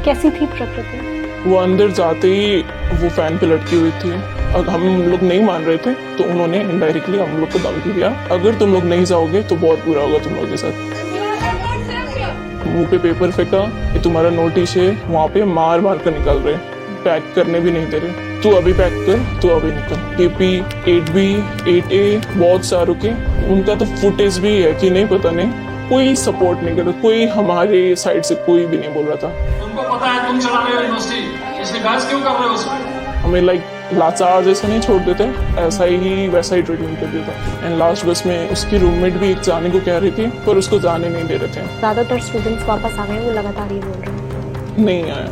कैसी थी प्रकृति? वो अंदर जाते ही वो फैन पे लटकी हुई थी। अब हम लोग नहीं मान रहे थे तो उन्होंने इनडायरेक्टली हम लोग को धमकी दिया, अगर तुम लोग नहीं जाओगे तो बहुत बुरा होगा तुम लोगों के साथ। मुंह पे पेपर फेंका, ये तुम्हारा नोटिस है, वहाँ पे मार मार कर निकाल रहे, पैक करने भी नहीं दे रहे। तू अभी पैक कर, तू अभी निकल। KP 8B 8A बहुत सारों के, उनका तो फुटेज भी है कि नहीं पता नहीं। कोई सपोर्ट नहीं कर रहा, कोई हमारे साइड से कोई भी नहीं बोल रहा था। तुमको पता है तुम चला रहे हो यूनिवर्सिटी, इसलिए बहस क्यों कर रहे हो उसमें? हमें लाचार जैसा नहीं छोड़ देते, ऐसा ही वैसा ही ट्रीटमेंट कर देता। एंड लास्ट बस में उसकी रूममेट भी एक जाने को कह रही थी पर उसको जाने नहीं दे रहे थे। ज़्यादातर स्टूडेंट्स वापस आ गए, वो लगातार ये बोल रहे हैं नहीं आया,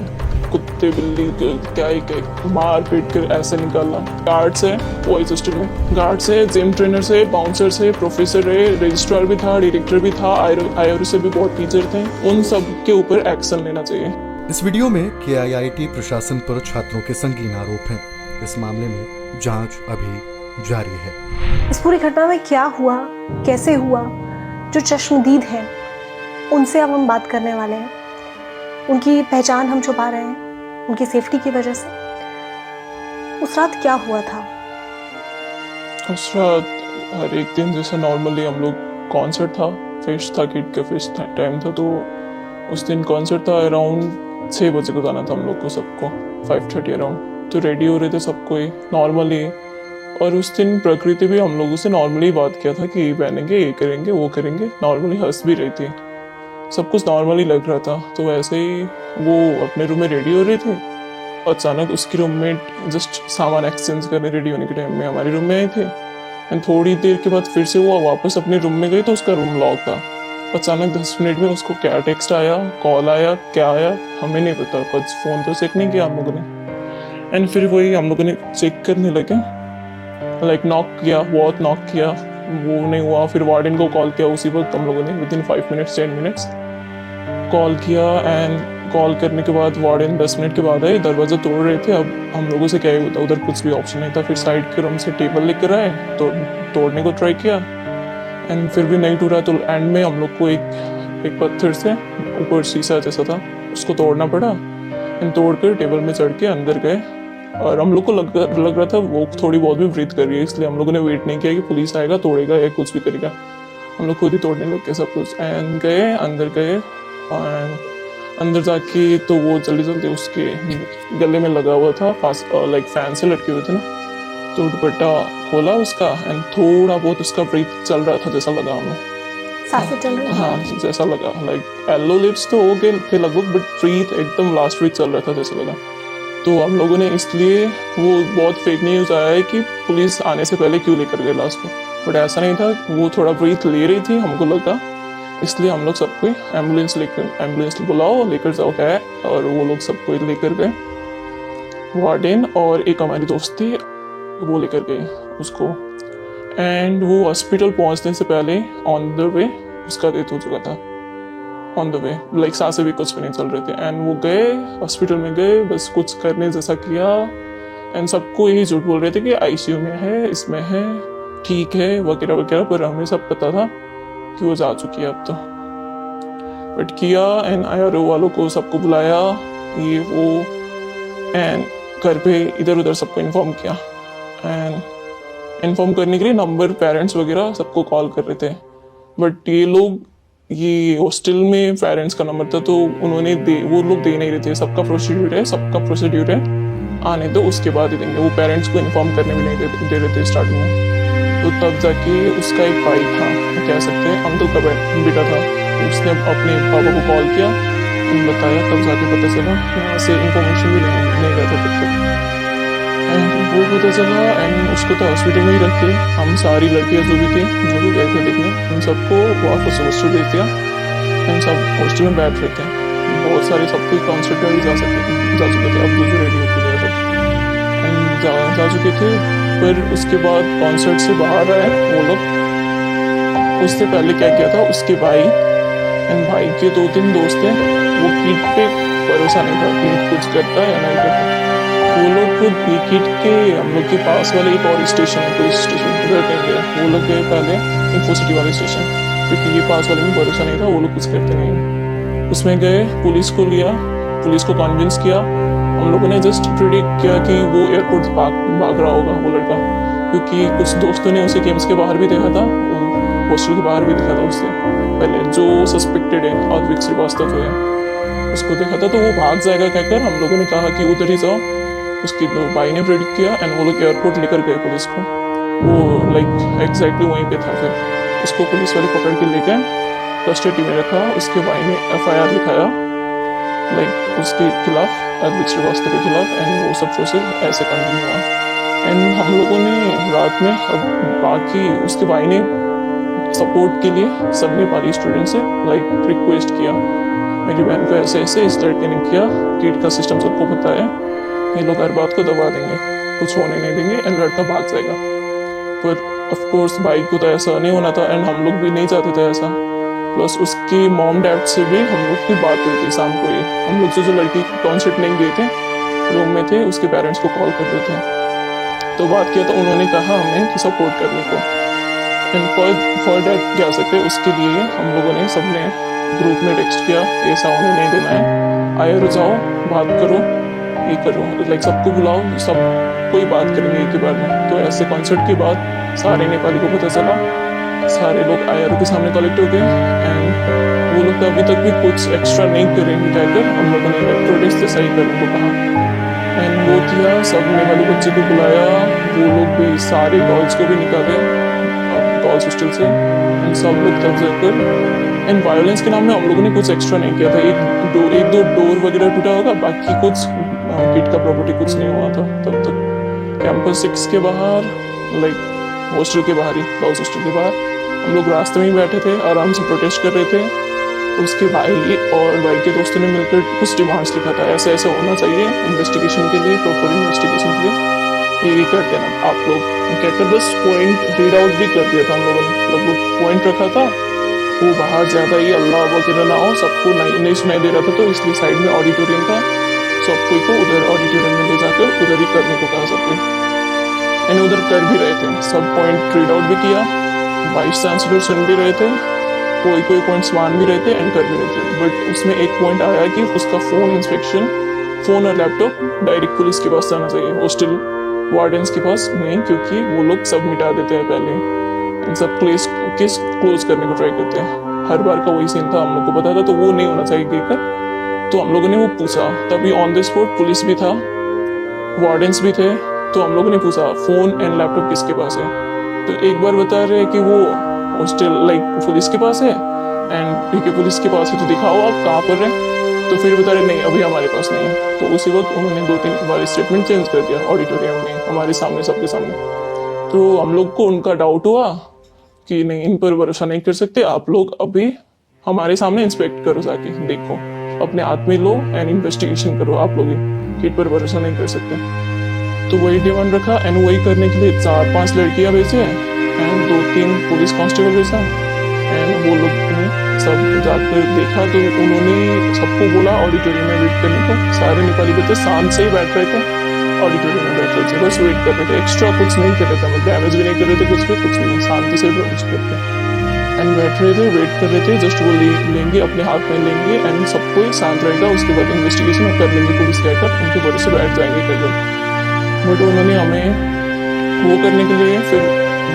कुत्ते बिल्ली क्या ही क्या मार पीट कर ऐसे निकाला। गार्ड्स है बॉयज हॉस्टल में, गार्ड्स है, जिम ट्रेनर्स है, बाउंसर्स है, प्रोफेसर है, रजिस्ट्रार भी था, डायरेक्टर भी था, IRO से भी बहुत टीचर थे। उन सब के ऊपर एक्शन लेना चाहिए। इस वीडियो में KIIT प्रशासन पर छात्रों के संगीन आरोप हैं। इस मामले में जांच अभी जारी है। इस पूरी घटना में क्या हुआ, कैसे हुआ, जो चश्मदीद हैं उनसे अब हम बात करने वाले हैं। उनकी पहचान हम छुपा रहे हैं उनकी सेफ्टी की वजह से। उस रात क्या हुआ था? उस रात हर एक दिन जैसे नॉर्मली हम लोग, कॉन्सर्ट था, फेस्ट था, किड का फेस्ट टाइम था, तो उस दिन कॉन्सर्ट था। अराउंड 6 बजे को जाना था हम लोग को, सबको 5:30 अराउंड। तो रेडी हो रहे थे सबको ही नॉर्मली। और उस दिन प्रकृति भी हम लोगों से नॉर्मली बात किया था कि ये पहनेंगे, ये करेंगे, वो करेंगे, नॉर्मली हंस भी रही थी, सब कुछ नॉर्मली लग रहा था। तो वैसे ही वो अपने रूम में रेडी हो रही थी, अचानक उसकी रूममेट जस्ट सामान एक्सचेंज करने रेडी होने के टाइम में हमारे रूम में आए थे। एंड थोड़ी देर के बाद फिर से वो वापस अपने रूम में गई तो उसका रूम लॉक था। अचानक 10 मिनट में उसको क्या टेक्स्ट आया, कॉल आया, क्या आया हमें नहीं पता, कुछ फ़ोन तो चेक नहीं किया हम लोगों ने। एंड फिर वही हम लोगों ने चेक करने लगे, नॉक किया, बहुत नॉक किया, वो नहीं हुआ। फिर वार्डन को कॉल किया उसी वक्त हम लोगों ने, विदिन 5 मिनट्स 10 मिनट्स कॉल किया। एंड कॉल करने के बाद वार्डन 10 मिनट के बाद आए, दरवाज़ा तोड़ रहे थे। अब हम लोगों से क्या ही होता, उधर कुछ भी ऑप्शन नहीं था। फिर साइड के रूम से टेबल लेकर आए, तो तोड़ने को ट्राई किया एंड फिर भी नहीं टूटा। तो एंड में हम लोग को एक पत्थर से ऊपर शीशा जैसा था, उसको तोड़ना पड़ा। एंड तोड़ कर टेबल में चढ़ के अंदर गए। और हम लोग को लग रहा था वो थोड़ी बहुत भी ब्रीथ कर रही है, इसलिए हम लोगों ने वेट नहीं किया कि पुलिस आएगा, तोड़ेगा या कुछ भी करेगा। हम लोग खुद ही तोड़ने लग गए सब कुछ। एंड गए अंदर गए, और अंदर जाके तो वो जल्दी जल्दी उसके गले में लगा हुआ था, फैन से लटके हुए थे ना, तो दुपट्टा खोला उसका। एंड थोड़ा बहुत उसका ब्रीथ चल रहा था जैसा लगा हमें, सांसें चल रही? हाँ जैसा लगा, येलो लिप्स तो हो गए थे लगभग, बट ब्रीथ एकदम लास्ट ब्रीथ चल रहा था जैसा लगा। तो हम लोगों ने इसलिए, वो बहुत फेक न्यूज़ आया है कि पुलिस आने से पहले क्यों लेकर गए लाश को, बट ऐसा नहीं था। वो थोड़ा ब्रीथ ले रही थी हमको लगा, इसलिए हम लोग सबको एम्बुलेंस बुलाओ, लेकर जाओ है। और वो लोग सबको लेकर गए, वार्डन और एक हमारी दोस्त थी वो लेकर गए उसको। एंड वो हॉस्पिटल पहुंचने से पहले ऑन द वे उसका डेथ हो चुका था, ऑन द वे, सांसें भी कुछ भी नहीं चल रहे थे। एंड वो गए हॉस्पिटल में, गए बस कुछ करने जैसा किया। एंड सबको यही झूठ बोल रहे थे कि ICU में है, इसमें है, ठीक है वगैरह वगैरह, पर हमें सब पता था कि वो जा चुकी है अब तो। बट किया एंड IRO वालों को सबको बुलाया, ये वो, एंड घर पे इधर उधर सबको इन्फॉर्म किया। एंड इन्फॉर्म करने के लिए नंबर पेरेंट्स वगैरह सबको कॉल कर रहे थे, बट ये हॉस्टल में पेरेंट्स का नंबर था, तो उन्होंने वो लोग दे नहीं रहे थे। सबका प्रोसीड्यूर है, आने दो उसके बाद ही देंगे। वो पेरेंट्स को इन्फॉर्म करने भी नहीं दे रहे थे स्टार्टिंग में। तो तब जाके उसका एक भाई था, कह सकते हैं अंकल का बेटा था, उसने अपने पापा को कॉल किया, बताया, तब जाके पता चला। यहाँ से इंफॉर्मेशन भी नहीं रहा था तब तक। एंड वो पता चला, एंड उसको तो हॉस्पिटल में ही रखे। हम सारी लड़कियाँ जो भी गए थे देखने, उन सबको वापस हॉस्टल भेज दिया। हम सब हॉस्टल में बैठ रहे थे, बहुत सारे सबको कॉन्सर्ट में भी जा चुके थे, अब दूसरे रेडी होते गए थे एंड जा चुके थे। फिर उसके बाद कॉन्सर्ट से बाहर आए वो लोग। उससे पहले क्या किया था, उसके भाई एंड भाई के 2-3 दोस्त हैं, वो किड पे भरोसा नहीं था, किड कुछ करता है या नहीं करता। वो लोग खुद किड के हम लोग के पास वाले एक और स्टेशन है, पुलिस स्टेशन, उधर कहीं गया। वो लोग गए पहले इन्फोसिटी वाले स्टेशन, क्योंकि ये पास वाले में भरोसा नहीं था, वो लोग कुछ करते नहीं। उसमें गए, पुलिस को लिया, पुलिस को कन्विंस किया। हम लोगों ने जस्ट प्रिडिक्ट किया कि वो एयरपोर्ट भाग रहा होगा वो लड़का, क्योंकि कुछ दोस्तों ने उसे कैंप्स के बाहर भी देखा था, हॉस्टल के बाहर भी देखा था उससे पहले, जो सस्पेक्टेड है आद्विक श्रीवास्तव है उसको देखा था। तो वो भाग जाएगा कहकर हम लोगों ने कहा कि उधर ही जाओ। उसकी भाई ने प्रेडिक्ट किया एंड वो लोग एयरपोर्ट लेकर गए पुलिस को। वो लाइक एग्जैक्टली वहीं पे था। फिर उसको पुलिस वाले पकड़ के लेकर कस्टडी में रखा। उसके भाई ने FIR लिखाया लाइक उसके खिलाफ, आद्विक श्रीवास्तव के खिलाफ, एंड वो सब प्रोसेस ऐसे कंटिन्यू हुआ। एंड हम लोगों ने रात में बाकी उसके भाई ने सपोर्ट के लिए सब नेपाली स्टूडेंट से लाइक रिक्वेस्ट किया, मेरी बहन को ऐसे ऐसे इस लड़के ने किया, किट का सिस्टम सबको बताया, ये लोग हर बात को दबा देंगे, कुछ होने नहीं देंगे एंड लड़का भाग जाएगा। पर ऑफ कोर्स भाई को तो ऐसा नहीं होना था एंड हम लोग भी नहीं चाहते थे ऐसा। प्लस उसकी मॉम डैड से भी हम लोग की बात हुई थी शाम को ही। हम लोग जो लड़की कॉन्सर्ट नहीं गए थे, रूम में थे, उसके पेरेंट्स को कॉल कर रहे थे, तो बात किया तो उन्होंने कहा हमें कि सपोर्ट करने को। एंड फॉर डैट जा सकते उसके लिए हम लोगों ने सबने ग्रुप में टेक्स्ट किया, ऐसा उन्हें नहीं देना है, आए हो जाओ, बात करो, ये करो, लाइक सबको बुलाओ, सब कोई बात करेंगे एक ही बार में। तो ऐसे कॉन्सर्ट के बाद सारे नेपाली को पता चला, सारे लोग IRO के सामने कलेक्ट हो गए एंड वो लोग तो अभी तक भी कुछ एक्स्ट्रा नहीं करेंगे कहकर हम लोगों ने प्रोटेस्ट से सही करने को कहा। एंड वो किया, सब नेपाली बच्चे को बुलाया, वो लोग भी सारे गर्ल्स को भी निकाले गर्ल्स हॉस्टल से एंड सब लोग तब जाकर। एंड वायलेंस के नाम में हम लोगों ने कुछ एक्स्ट्रा नहीं किया था। एक दो डोर वगैरह टूटा होगा, बाकी कुछ किट का प्रॉपर्टी कुछ नहीं हुआ था तब तक। कैंपस 6 के बाहर लाइक हॉस्टल के बाहर ही, गर्ल्स हॉस्टल के बाहर हम लोग रास्ते में ही बैठे थे, आराम से प्रोटेस्ट कर रहे थे। उसके भाई और भाई के दोस्तों ने मिलकर कुछ डिमांड्स लिखा था, ऐसे ऐसे होना चाहिए इन्वेस्टिगेशन के लिए, प्रॉपर इन्वेस्टिगेशन के लिए, ये कर देना आप लोग कहकर बस पॉइंट रीड आउट भी कर दिया था हम लोगों ने। लगभग पॉइंट रखा था, वो बाहर ज़्यादा ही अल्लाह वगैरह ना हो, सबको नहीं सुनाई दे रहा था, तो इसलिए साइड में ऑडिटोरियम था, सब कोई को उधर ऑडिटोरियम में ले जाकर उधर ही करने को कहा सबको। एंड उधर कर भी रहे थे, सब पॉइंट रीड आउट भी किया, वाइस चांसलर सुन भी रहे थे, कोई पॉइंट्स मान भी रहे थे एंड कर भी रहे थे। बट उसमें एक पॉइंट आया कि उसका फ़ोन इंस्पेक्शन, फ़ोन और लैपटॉप डायरेक्ट पुलिस के पास जाना चाहिए, हॉस्टल वार्डन्स के पास नहीं, क्योंकि वो लोग सब मिटा देते हैं पहले, सब केस क्लोज करने को ट्राई करते हैं। हर बार का वही सीन था, हम लोग को पता था, तो वो नहीं होना चाहिए कहकर तो हम लोगों ने वो पूछा। तभी ऑन द स्पॉट पुलिस भी था, वार्डन्स भी थे, तो हम लोगों ने पूछा फ़ोन एंड लैपटॉप किसके पास है। तो एक बार बता रहे हैं कि वो हॉस्टल लाइक पुलिस के पास है एंड ठीक है पुलिस के पास है तो दिखाओ आप कहाँ पर है। तो फिर बता रहे नहीं अभी हमारे पास नहीं है। तो उसी वक्त उन्होंने 2-3 बार स्टेटमेंट चेंज कर दिया ऑडिटोरियम में हमारे सामने, सबके सामने। तो हम लोग को उनका डाउट हुआ कि नहीं, इन पर भरोसा नहीं कर सकते, आप लोग अभी हमारे सामने इंस्पेक्ट करो, जाके देखो, अपने हाथ में लो एंड इन्वेस्टिगेशन करो, आप लोग किट पर भरोसा नहीं कर सकते। तो वही डिमांड रखा एंड वही करने के लिए 4-5 लड़कियां भेजे एंड 2-3 पुलिस कांस्टेबल भेजा एंड वो लोग ने सब जाकर देखा। तो उन्होंने सबको बोला ऑडिटोरियम में वेट करने को। सारे नेपाली बच्चे शांत से ही बैठ रहे थे, ऑडिटोरियम में बैठ रहे थे, बस वेट कर रहे थे, एक्स्ट्रा कुछ नहीं कर रहे थे, मतलब डैमेज भी नहीं कर रहे थे, कुछ भी नहीं, शांति से प्रोटेस्ट करते एंड बैठ रहे थे, वेट कर रहे थे, जस्ट वो लेंगे अपने हाथ में लेंगे एंड सबको शांत रहेगा, उसके बाद इन्वेस्टिगेशन कर लेंगे पुलिस कहकर, उनके भरोसे बैठ जाएंगे करके। बट उन्होंने हमें वो करने के लिए फिर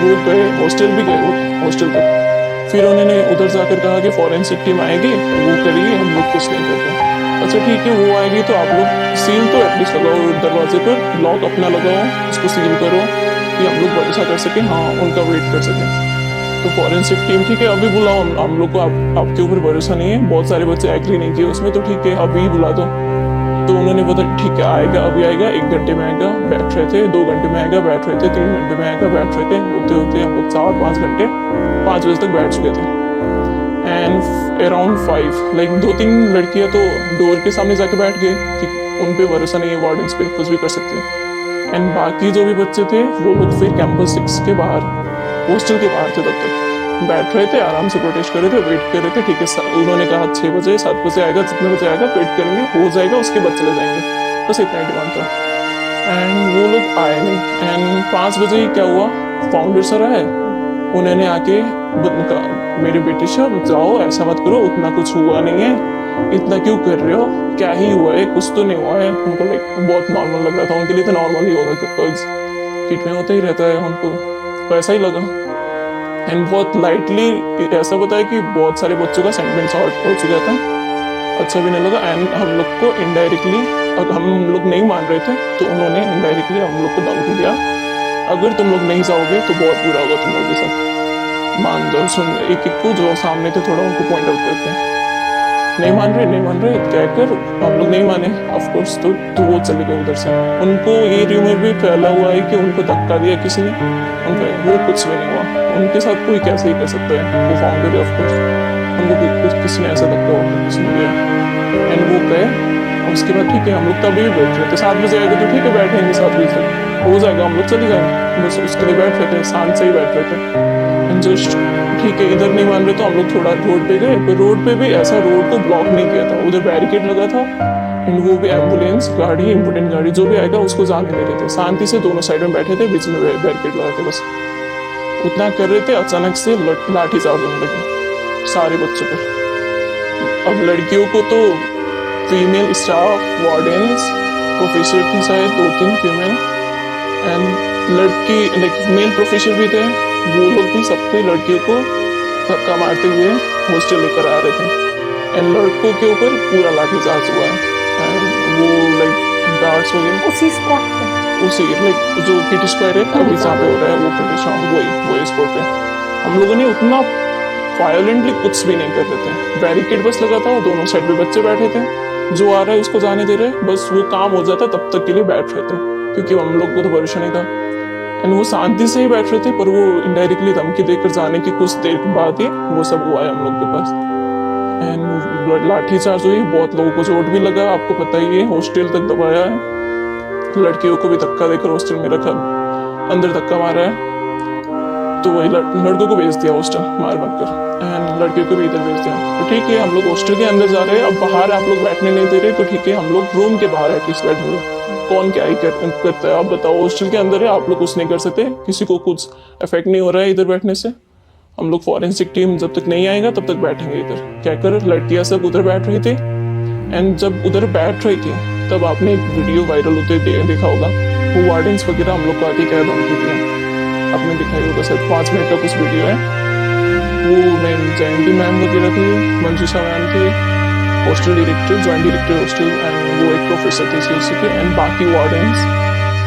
वो गए, हॉस्टल भी गए, वो हॉस्टल तक। फिर उन्होंने उधर जाकर कहा कि फॉरेंसिक टीम आएगी, वो करेगी, हम लोग कुछ नहीं करते। अच्छा ठीक है, वो आएगी तो आप लोग सील तो एटलीस्ट लगाओ दरवाजे पर, लॉक अपना लगाओ, उसको सील करो कि हम लोग भरोसा कर सकें, हाँ उनका वेट कर सकें। तो फॉरेंसिक टीम ठीक है अभी बुलाओ, हम लोग को आपके ऊपर भरोसा नहीं है, बहुत सारे बच्चे एग्री नहीं किए उसमें, तो ठीक है अभी बुला दो। तो उन्होंने बोला ठीक है आएगा, अभी आएगा, 1 घंटे में आएगा, बैठ रहे थे, 2 घंटे में आएगा, बैठ रहे थे, 3 घंटे में आएगा, बैठ रहे थे, होते होते हम लोग 4-5 घंटे, 5 बजे तक बैठ चुके थे। एंड अराउंड 5 लाइक 2-3 लड़कियां तो डोर के सामने जाके बैठ गए कि उन पे भरोसा नहीं है, वार्डन्स पे कुछ भी कर सकते हैं। एंड बाकी जो भी बच्चे थे वो लोग फिर कैंपस 6 के बाहर, हॉस्टल के बाहर थे, तब तक बैठ रहे थे, आराम से प्रोटेस्ट कर रहे थे, वेट कर रहे थे। ठीक है उन्होंने कहा 6 बजे 7 बजे आएगा, जितने बजे आएगा वेट करेंगे, हो जाएगा, उसके बाद चले जाएंगे, बस इतना ही डिमांड था। एंड वो लोग आए नहीं एंड 5 बजे ही क्या हुआ, फाउंडर सर आए, उन्होंने आके कहा मेरे बेटे साहब जाओ, ऐसा मत करो, उतना कुछ हुआ नहीं है, इतना क्यों कर रहे हो, क्या ही हुआ है, कुछ तो नहीं हुआ है। उनको लाइक बहुत नॉर्मल लग रहा था, उनके लिए तो नॉर्मल ही होगा बिकॉज किट में होता ही रहता है, उनको वैसा ही लगा। एंड बहुत लाइटली ऐसा बताया कि बहुत सारे बच्चों का सेंटिमेंट्स हर्ट हो चुका था, अच्छा भी नहीं लगा। एंड हम लोग को इनडायरेक्टली, अगर हम लोग नहीं मान रहे थे तो उन्होंने इनडायरेक्टली हम लोग को धमकी दिया, अगर तुम लोग नहीं जाओगे तो बहुत बुरा होगा तुम लोग के साथ, मान दो। सुन एक एक को जो सामने थे थोड़ा उनको पॉइंट आउट करते हैं, नहीं मान रहे क्या कर, हम लोग नहीं माने ऑफ कोर्स, तो वो चले गए उधर से। उनको ये र्यूमर भी फैला हुआ है कि उनको धक्का दिया किसी ने, उनको वो कुछ भी नहीं हुआ, उनके साथ कोई कैसे ही कर सकता है, वो फाउंडर है ऑफ कोर्स, उनको कुछ किसी ने ऐसा धक्का होकर किसी ने दिया। एंड वो गए, उसके बाद ठीक है हम लोग तभी बैठ रहे थे, 7 बजे आएगा तो ठीक है बैठेंगे, 7 बजे तक हो जाएगा, हम लोग चले जाएंगे, बस उसके लिए बैठ रहे थे, शांत से ही बैठ रहे थे। एंड जस्ट ठीक है इधर नहीं मान रहे तो हम लोग थोड़ा रोड पे गए, पर रोड पे भी ऐसा रोड को ब्लॉक नहीं किया था, उधर बैरिकेड लगा था। एंड वो भी एम्बुलेंस गाड़ी, इम्पोर्टेंट गाड़ी जो भी आएगा उसको जाने दे रहे थे, शांति से दोनों साइड में बैठे थे, बीच में बैरिकेड लगा के बस उतना कर रहे थे। अचानक से लाठी चार्ज होने लगे सारे बच्चों पर। अब लड़कियों को तो फीमेल स्टाफ, वार्डन्स, प्रोफेसर थी शायद 2-3 फीमेल, एंड लड़की लाइक मेल प्रोफेसर भी थे, वो लोग भी सबको लड़कियों को धक्का मारते हुए हॉस्टल लेकर आ रहे थे। एंड लड़कों के ऊपर पूरा लाठीचार्ज हुआ है, एंड वो लाइक गार्ड्स वगैरह उसी स्पॉट पे, उसी लाइक जो किट स्क्वायर है अभी जहाँ पे हो रहा है वो फिनिश, वही स्पॉट पे हम लोगों ने उतना वायलेंटली कुछ भी नहीं कर रहे थे, बैरिकेड बस लगा था, दोनों साइड पे बच्चे बैठे थे, जो आ रहा है उसको जाने दे रहे, बस वो काम हो जाता तब तक के लिए बैठ रहे थे, क्योंकि हम लोग को तो भरोसा नहीं था। एंड वो शांति से ही बैठ रहे थे, पर वो इनडायरेक्टली धमकी देकर जाने की कुछ देर बाद ही वो सब हुआ है हम लोग के पास। एंड लाठी चार्ज हुई, बहुत लोगों को चोट भी लगा, आपको पता ही है, हॉस्टल तक दबाया है, लड़कियों को भी धक्का देकर हॉस्टल में रखा, अंदर धक्का मारा है, तो वही लड़कों को भेज दिया हॉस्टल मार कर, एंड लड़कियों को भी इधर भेज दिया। तो ठीक है हम लोग हॉस्टल के अंदर जा रहे हैं, अब बाहर आप लोग बैठने नहीं दे रहे, तो ठीक है हम लोग रूम के बाहर एटलीस्ट बैठेंगे, कौन क्या ही करता है आप बताओ, हॉस्टल के अंदर है, आप लोग कुछ नहीं कर सकते, किसी को कुछ इफेक्ट नहीं हो रहा है इधर बैठने से। हम लोग फॉरेंसिक टीम जब तक नहीं आएगा तब तक बैठेंगे इधर, क्या कर लड़कियां सब उधर बैठ रही थी। एंड जब उधर बैठ रही थी तब आपने एक वीडियो वायरल होते देखा होगा, वो वार्डन्स वगैरह हम लोग को आके क्या धमकी दिया, आपने दिखाई होगा शायद, 5 मिनट का कुछ वीडियो है, वो मैम जयंती मैम वगैरह थी, मंजूषा मैम थी, hostel director, joint director hostel, and वो एक प्रोफेसर थे सीएससी के, एंड बाकी वार्डन्स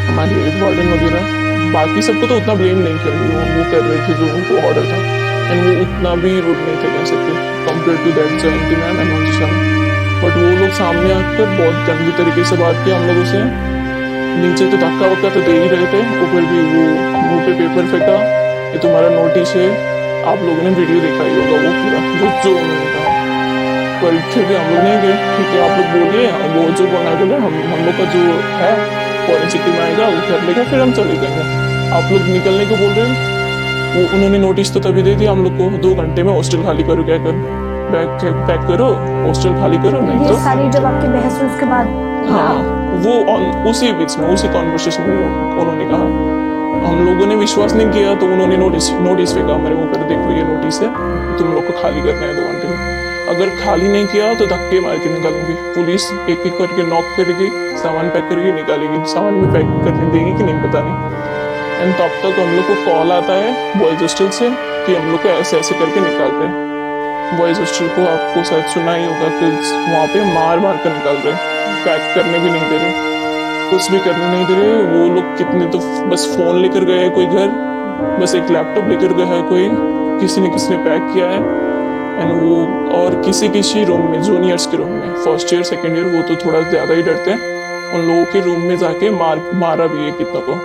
हमारी हेड वार्डन वगैरह, बाकी सबको तो उतना ब्लेम नहीं कर रही, वो कर रहे थे जो उनको ऑर्डर था, एंड वो उतना भी रूड नहीं थे कह सकते compare to that Jayanti ma'am and Manjusha ma'am. But वो लोग सामने आकर बहुत गंदी तरीके से बात किया हम लोगों से, नीचे तो धक्का वक्का तो दे ही रहे थे, ऊपर भी वो मुंह पे पेपर फेंका, ये तुम्हारा नोटिस है, आप लोगों ने वीडियो देखा ही होगा वो पूरा जो उन्होंने कहा। पर फिर भी हम लोग नहीं गए, ठीक है आप लोग बोलिए, वो जो बोलना बोले, हम लोग का जो है फॉरेंसिक टीम आएगा वो कर लेगा, फिर हम चले जाएंगे। आप लोग निकलने को बोल रहे हैं, वो उन्होंने नोटिस तो तभी दे दिया हम लोग को, 2 घंटे में हॉस्टल खाली करो, क्या कर पैक करो, हॉस्टल खाली करो, नहीं तो सारी जब आपकी बहस हुई उसके बाद, हाँ वो उसी बीच में उसी कॉन्वर्सेशन में उन्होंने कहा, हम लोगों ने विश्वास नहीं किया तो उन्होंने नोटिस फेंका हमारे मुंह पर, देखो ये नोटिस है, तुम लोग को खाली करना है 2 घंटे में, अगर खाली नहीं किया तो धक्के मार के निकालेंगे, पुलिस एक एक करके नॉक करेगी, सामान पैक करके निकालेगी, सामान में पैक करने देगी कि नहीं पता नहीं। एंड तब तक हम लोग को कॉल आता है बॉयज हॉस्टल से कि हम लोग को ऐसे ऐसे करके निकाल रहे हैं। बॉयज हॉस्टल को आपको शायद सुना ही होगा कि वहाँ पे मार कर निकाल रहे, पैक करने भी नहीं दे रहे, कुछ भी करने नहीं दे रहे। वो लोग कितने तो बस फोन लेकर गए कोई घर, बस एक लैपटॉप लेकर गया है कोई, किसी ने पैक किया है, एंड वो और किसी रूम में, जूनियर्स के रूम में, फर्स्ट ईयर सेकेंड ईयर वो तो थोड़ा ज़्यादा ही डरते हैं, उन लोगों के रूम में जाके मारा भी है कितना को,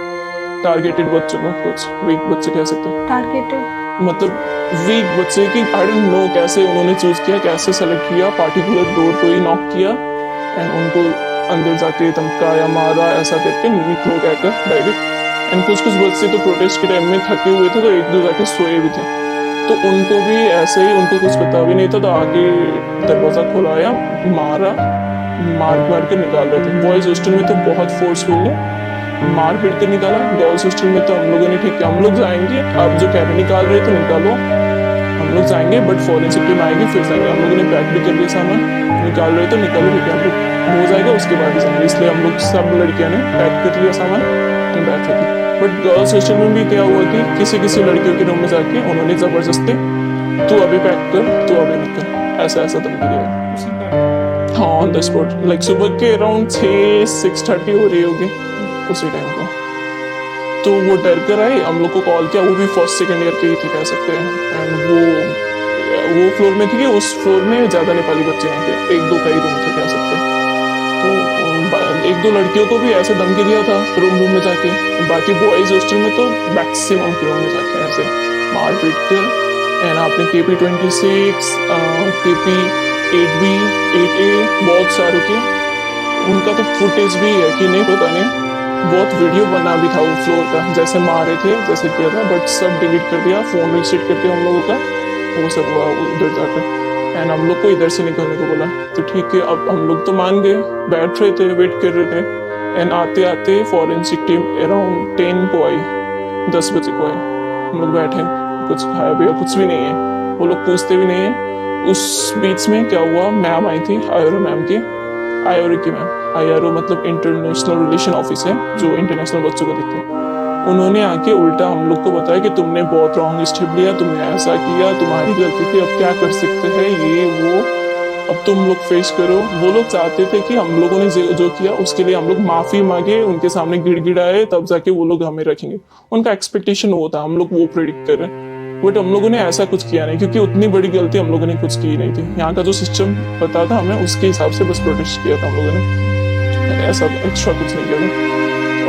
टारगेटेड बच्चों को, कुछ वीक बच्चे कह सकते हैं, टारगेटेड मतलब वीक बच्चे की आई डोंट नो कैसे उन्होंने चूज किया, कैसे सेलेक्ट किया, पार्टिकुलर डोर को ही नॉक किया एंड उनको अंदर जाके धमकाया, मारा, ऐसा करके निकलो कहकर डायरेक्ट। एंड कुछ बच्चे तो प्रोटेस्ट के टाइम में थके हुए थे तो एक दो जाके सोए भी थे, तो उनको भी ऐसे ही, उनको कुछ पता भी नहीं था, तो आगे दरवाज़ा खुलाया, मार कर निकाल रहे थे। बॉयज़ हॉस्टल में तो बहुत फोर्सफुल है, मार पीट कर निकाला। गर्ल्स हॉस्टल में तो हम लोगों ने ठीक है हम लोग जाएंगे, आप जो कह रहे निकाल रहे तो निकालो, हम हम लोग जाएंगे बट फॉरेंसिक टीम आएगी फिर जाएंगे। हम लोगों ने पैक भी कर लिया सामान, निकाल रहे तो निकल रहे थे हम लोग, हो जाएगा उसके बाद ही जाएंगे। इसलिए हम लोग सब लड़कियों ने पैक कर लिया सामान एंड बैठ रही थी। बट गर्ल्स हॉस्टल में भी क्या हुआ कि किसी किसी लड़कियों के रूम में जाके उन्होंने ज़बरदस्ती तू अभी पैक कर, तू अभी मत कर, ऐसा ऐसा धमकी दिया। हाँ ऑन द स्पॉट, लाइक सुबह के अराउंड 6-6:30 हो रही होगी उसी टाइम को। तो वो डर कर आए, हम लोग को कॉल किया, वो भी फर्स्ट सेकेंड ईयर के ही थे कह सकते हैं। एंड वो फ्लोर में थी कि उस फ्लोर में ज़्यादा नेपाली बच्चे नहीं थे, 1-2 का ही रूम थे कह सकते हैं। तो 1-2 लड़कियों को भी ऐसे धमकी दिया था रूम में जाके, बाकी बॉयज़ हॉस्टल में तो मैक्सिमम के रूम में जाके ऐसे मार पीट कर। एंड आपने KP-26, KP-8B, 8A बहुत सारों के, उनका तो फुटेज भी है कि नहीं पता नहीं, बहुत वीडियो बना भी था उस फ्लोर का, जैसे मारे थे जैसे किया था, बट सब डिलीट कर दिया, फ़ोन रीसेट कर दिया हम लोगों का, वो सब हुआ उधर जाकर। एंड हम लोग को इधर से निकलने को बोला, तो ठीक है अब हम लोग तो मान गए, बैठ रहे थे वेट कर रहे थे। एंड आते आते फॉरेंसिक टीम अराउंड 10 को आई, 10 बजे को आई। हम लोग बैठे, कुछ खाया पिया कुछ भी नहीं है, वो लोग पूछते भी नहीं है। उस बीच में क्या हुआ, मैम आई थी आईआरओ मैम की, आईआरओ की मैम, आईआरओ मतलब इंटरनेशनल रिलेशन ऑफिस है जो इंटरनेशनल बच्चों को देखते हैं। उन्होंने आके उल्टा हम लोग को बताया कि तुमने बहुत रॉन्ग स्टेप लिया, तुमने ऐसा किया, तुम्हारी गलती थी, अब क्या कर सकते हैं, ये वो, अब तुम लोग फेस करो। वो लोग चाहते थे कि हम लोगों ने जो किया उसके लिए हम लोग माफ़ी मांगे, उनके सामने गिड़गिड़ाए, तब जाके वो लोग हमें रखेंगे। उनका एक्सपेक्टेशन वो था, हम लोग वो प्रेडिक्ट कर रहे हैं, बट हम लोगों ने ऐसा कुछ किया नहीं, क्योंकि उतनी बड़ी गलती हम लोगों ने कुछ की नहीं थी। यहाँ का जो सिस्टम पता था हमें, उसके हिसाब से बस प्रोटेस्ट किया था हम लोगों ने, ऐसा एक्स्ट्रा कुछ नहीं किया था।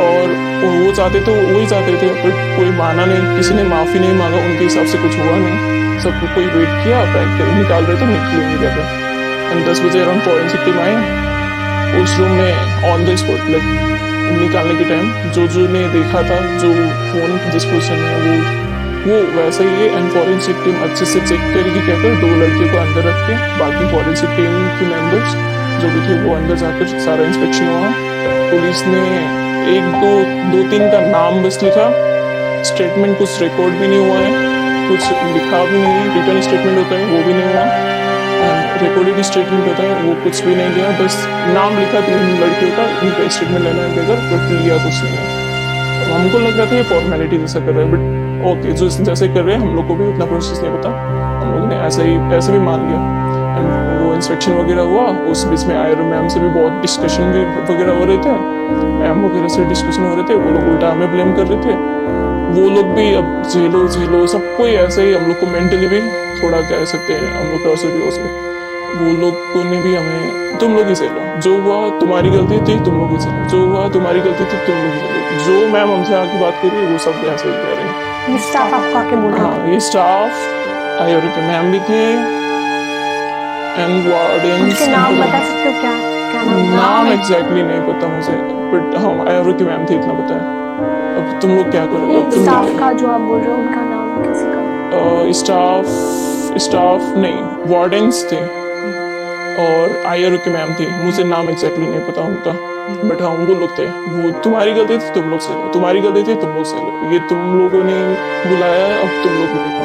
और वो चाहते थे, वही चाहते थे, बट कोई माना नहीं, किसी ने माफ़ी नहीं मांगा, उनके हिसाब से कुछ हुआ नहीं। सब कोई वेट किया, पैक कर निकाल रहे थे, निकलेंगे जाकर। एंड 10 बजे अराउंड फॉरेंसिक टीम आई उस रूम में ऑन द स्पॉट, लाइक निकालने के टाइम जो ने देखा था, जो फ़ोन जिस पोजिशन में वो वैसा ही है। एंड फॉरेंसिक टीम अच्छे से चेक करेगी कहकर 2 लड़कियों को अंदर रख के, बाकी फॉरेंसिक टीम के मेंबर्स जो भी थे वो अंदर जाकर सारा इंस्पेक्शन हुआ। पुलिस ने 1-2-3 का नाम बस लिखा, स्टेटमेंट कुछ रिकॉर्ड भी नहीं हुआ है, कुछ लिखा भी नहीं है, रिटर्न स्टेटमेंट होता है वो भी नहीं हुआ, रिकॉर्डेड स्टेटमेंट होता है वो कुछ भी नहीं लिया, बस नाम लिखा 3 लड़कियों का, उनका स्टेटमेंट लेना है अगर, बट लिया कुछ नहीं है। हमको लग रहा था ये फॉर्मेलिटी जैसा कर रहा है, बट ओके जो जैसे कर रहे हैं, हम लोग को भी उतना प्रोसेस नहीं पता, हम लोग ने ऐसे भी मान लिया। एंड वो इंस्पेक्शन वगैरह हुआ, उस बीच में आईआरओ मैम से भी बहुत डिस्कशन भी वगैरह हो रहे थे, मैम वगैरह से डिस्कशन हो रहे थे, वो लोग उल्टा हमें ब्लेम कर रहे थे। वो लोग भी अब झेलो सब कोई ऐसे ही, हम लोग को मेंटली भी थोड़ा कह सकते हैं, हम लोग टॉर्चर भी हो सकते। वो लोगों ने भी हमें, तुम लोग ही झेलो, जो हुआ तुम्हारी गलती थी, तुम लोग ही झेलो, जो हुआ तुम्हारी गलती थी, तुम लोग ही झेलो। जो मैम हमसे आके बात कर रही है वो सब ऐसे ही कह रहे हैं। ये स्टाफ आपको आके बोल रहा हाँ, ये स्टाफ आईआरओ के मैम भी थे एंड वार्डन। उनके नाम बता सकते हो क्या क्या नाम एग्जैक्टली नहीं पता मुझे, बट हाँ आईआरओ की मैम थी इतना पता है। अब तुम लोग क्या करोगे? स्टाफ का जो आप बोल रहे हो उनका नाम किसी का? स्टाफ नहीं, वार्डन्स थे और आईआरओ की मैम थी, मुझे नाम एग्जैक्टली नहीं पता उनका, बट हाँ वो लोग थे। वो तुम्हारी गलती थी तुम लोग से लो, तुम्हारी गलती थी तुम लोग से लो, ये तुम लोगों ने बुलाया है, अब तुम लोग भी देखो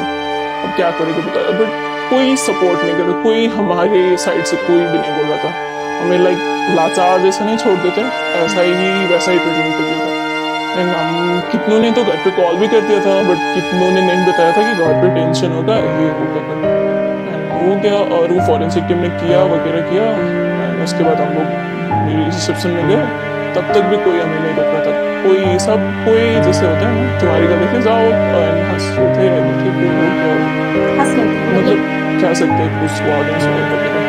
अब क्या करेंगे बताया। बट कोई सपोर्ट नहीं करता, कोई हमारे साइड से कोई भी नहीं बोल रहा था हमें, लाइक लाचार जैसा नहीं छोड़ देते, ऐसा ही वैसा ही ट्रीटमेंट कर दिया था। एंड हम कितनों ने तो घर पे कॉल भी कर दिया था, बट कितनों ने नहीं बताया था कि घर पे टेंशन होगा ये होगा, हो गया। और वो फॉरेंसिक टीम ने किया वगैरह किया, उसके बाद हम लोग रिसेप्शन में गए, तब तक भी कोई हमें नहीं रोक रहा था। कोई सब कोई जैसे होता है ना, तुम्हारी गलती थी जाओ, हंस रहे थे, ठीक है वो क्या मतलब कह सकते हैं कुछ ऑडियंस वगैरह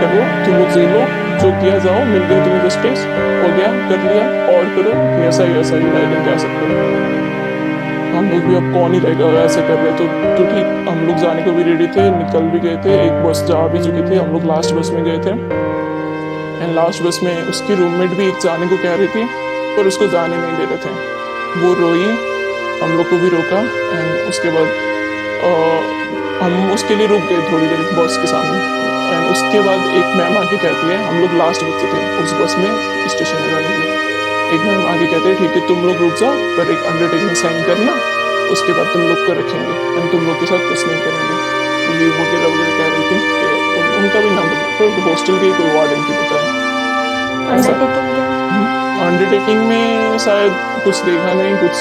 करो, तुम लोग झेलो, जो किया जाओ, मिल गई तुम्हें जस्टिस, हो गया कर लिया और करो, ऐसा ही लाइक कह सकते हैं। हम लोग भी अब कौन ही रहेगा ऐसे कर रहे तो ठीक, हम लोग जाने को भी रेडी थे, निकल भी गए थे, एक बस जा भी चुकी थी, हम लोग लास्ट बस में गए थे। एंड लास्ट बस में उसकी रूममेट भी एक जाने को कह रही थी, पर उसको जाने नहीं दे रहे थे, वो रोई, हम लोग को भी रोका। एंड उसके बाद हम उसके लिए रुक गए थोड़ी देर बस के सामने। एंड उसके बाद एक मैम आके कहती है, हम लोग लास्ट बच्चे थे उस बस में स्टेशन में जाने के लिए, एक मैम आगे कहते हैं ठीक है तुम लोग रुक जाओ, पर एक अंडरटेकिंग साइन करना, उसके बाद तुम लोग को रखेंगे एंड तुम लोग के साथ कुछ नहीं करेंगे। ये वगैरह वगैरह कह रही थी कि उनका भी नाम पर हॉस्टल के कोई वार्डन थी बताया। अंडरटेकिंग क्या? अंडरटेकिंग में शायद कुछ देखा नहीं, कुछ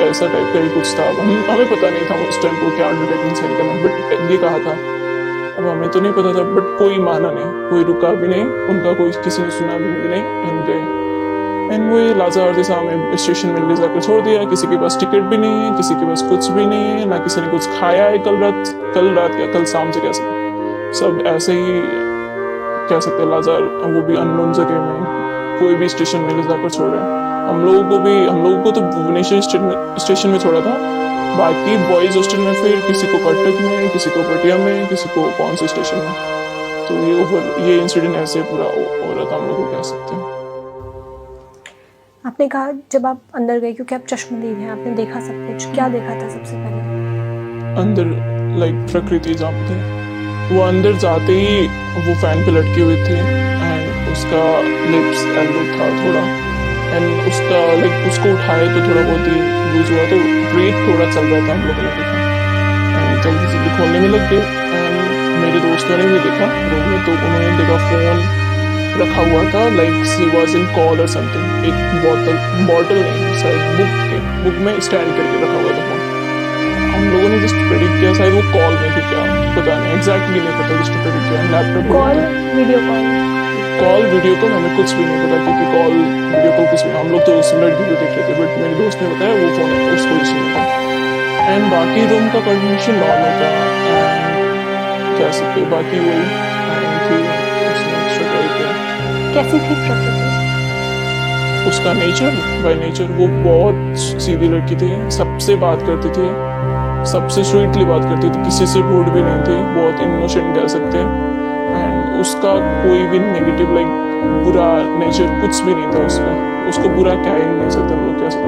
ऐसा टाइप का ही कुछ था। हमें पता नहीं था उस टाइम को क्या अंडरटेकिंग साइन करना, बट ये कहा था। अब हमें तो नहीं पता था, बट कोई माना नहीं, कोई रुका भी नहीं, उनका कोई किसी ने सुना भी नहीं। एंड वही लाचार जैसा हमें स्टेशन में ले जाकर छोड़ दिया। किसी के पास टिकट भी नहीं है, किसी के पास कुछ भी नहीं है, ना किसी ने कुछ खाया है कल रात या कल शाम से, कैसे सब ऐसे ही कह सकते हैं लाचार, वो भी अननोन जगह में कोई भी स्टेशन में ले जाकर छोड़ रहे हैं। हम लोगों को तो भुवनेश्वर स्टेशन में छोड़ा था, बाकी बॉयज हॉस्टल में फिर किसी को कटक में, किसी को पटिया में, किसी को कौन से स्टेशन में। तो ये इंसिडेंट ऐसे पूरा हो रहा था, हम लोग को कह सकते हैं। आपने कहा जब आप अंदर गए, क्योंकि आप चश्मदीद हैं, आपने देखा सब कुछ, क्या देखा था सबसे पहले? अंदर लाइक प्रकृति जहाँ पे थे, वो अंदर जाते ही वो फैन पे लटकी हुई थी एंड उसका लिप्स एल्बो था थोड़ा, एंड उसका लाइक उसको उठाए तो थोड़ा बहुत ही लूज हुआ, तो ब्रीथ थोड़ा चल रहा था, हम लोगों ने देखा एंड जल्दी जल्दी खोलने में लग गए। एंड मेरे दोस्तों ने भी देखा रूम में, तो उन्होंने देखा फ़ोन रखा हुआ था, like she was in call और समथिंग, एक बॉटल नहीं शायद बुक में स्टैंड करके रखा हुआ था फोन। हम लोगों ने जस्ट प्रेडिक्ट किया शायद वो कॉल में थी, क्या पता नहीं, एग्जैक्टली नहीं पता, जस्ट प्रेडिक्ट किया। लैपटॉप कॉल वीडियो कॉल हमें कुछ भी नहीं पता, क्योंकि कॉल वीडियो कॉल कुछ भी, हम लोग तो उस लड़की को देख रहे थे, बट मेरे दोस्त ने बताया वो फोन उस पोजिशन में था। एंड बाकी रूम का कंडीशन नॉर्मल था, कह सकते बाकी वही थी, कैसी थी प्रकृति? उसका नेचर बाय नेचर वो बहुत सीधी लड़की थी, सबसे बात करती थी, सबसे स्वीटली बात करती थी, किसी से रूड भी नहीं थी, बहुत इनोसेंट कह सकते हैं। एंड उसका कोई भी नेगेटिव लाइक बुरा नेचर कुछ भी नहीं था उसको बुरा कह ही नहीं सकते हम लोग, कह सकते।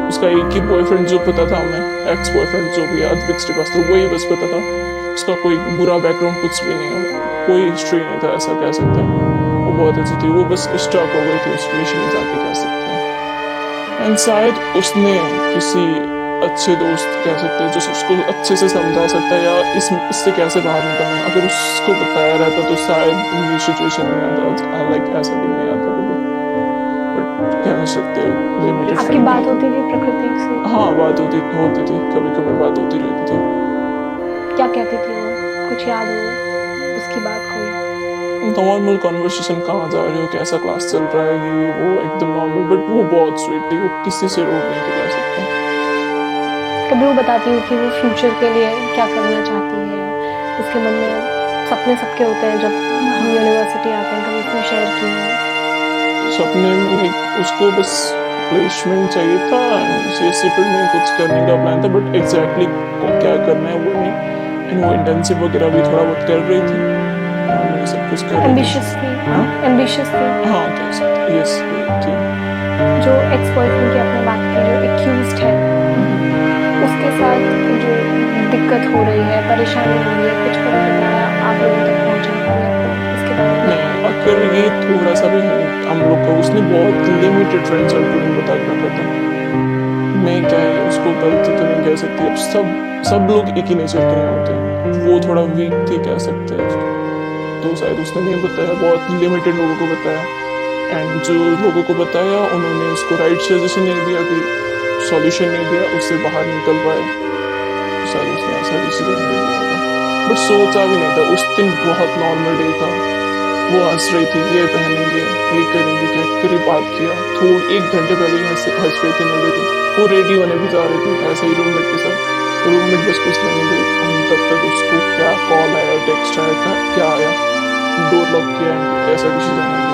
उसका एक ही बॉयफ्रेंड जो पता था हमें, एक्स बॉयफ्रेंड जो भी अद्विक श्रीवास्तव, वही बस पता था। उसका कोई बुरा बैकग्राउंड कुछ भी नहीं है, कोई हिस्ट्री नहीं था, ऐसा कह सकते हैं। वो बहुत अच्छी थी, वो बस स्टॉक हो गई थी उस रिलेशन में जाके, कह सकते हैं। एंड शायद उसने किसी अच्छे दोस्त कह सकते हैं जो उसको अच्छे से समझा सकता है, या इससे कैसे बाहर निकलना है, अगर उसको बताया रहता तो शायद ये सिचुएशन में आता, लाइक ऐसा भी नहीं आता कभी, बट कह नहीं सकते। लिमिटेड आपकी बात होती थी प्रकृति से? हाँ, बात होती थी, कभी कभी बात होती रहती थी। क्या कहती थी वो, कुछ याद हो उसकी बात कोई? नॉर्मल कन्वर्सेशन, कहाँ जा रहे हो, कैसा क्लास चल रहा है, ये वो एकदम नॉर्मल, बट वो बहुत स्वीट थी, वो किसी से रोक नहीं थी, कह सकते हैं। कभी वो बताती हो कि वो फ्यूचर के लिए क्या करना चाहती है, उसके मन में सपने सबके होते हैं, जब हम यूनिवर्सिटी आते हैं, कभी उसने शेयर किए हैं? सपने में लाइक उसको बस प्लेसमेंट चाहिए था, CSC फील्ड में कुछ करने का प्लान था, बट एग्जैक्टली क्या करना है वो नहीं। एंड वो इंटर्नशिप वगैरह भी थोड़ा बहुत कर रही थी, सब कुछ कर एम्बिशियस थी? एम्बिशियस थी? हाँ, कह सकते, यस थी। जो एक्स बॉयफ्रेंड की आपने बात की, जो एक्यूज्ड है, उसके साथ जो दिक्कत हो रही है, परेशानी हो रही है, कुछ पता बताया आप लोगों तक पहुँचने के लिए इसके बारे में? नहीं, अगर ये थोड़ा सा भी हम लोग को, उसने बहुत लिमिटेड फ्रेंड सर्कल में बता के रखा था। मैं क्या है, उसको गलती तो नहीं कह सकती, अब सब लोग एक ही नेचर के नहीं होते, वो थोड़ा वीक थी कह सकते हैं, तो शायद उसने नहीं बताया, बहुत लिमिटेड लोगों को बताया। एंड जो लोगों को बताया उन्होंने उसको राइट सजेशन नहीं दिया, कि सॉल्यूशन नहीं दिया, उससे बाहर निकल पाए, शायद उसने ऐसा डिसीजन ले लिया था, बट सोचा भी नहीं था। उस दिन बहुत नॉर्मल डे था, वो हंस रही थी, ये पहनेंगे, ये करेंगे, क्या फिर बात किया, थोड़ी 1 घंटे पहले ही हंस रही थी, मिल रही थी, वो रेडी होने भी जा रही थी, ऐसे ही रूममेट के साथ, रूममेट बस कुछ लेने गई, तब तक उसको क्या कॉल आया, टेक्स्ट आया, क्या आया, डोर लॉक किया, ऐसा डिसीजन हो गया।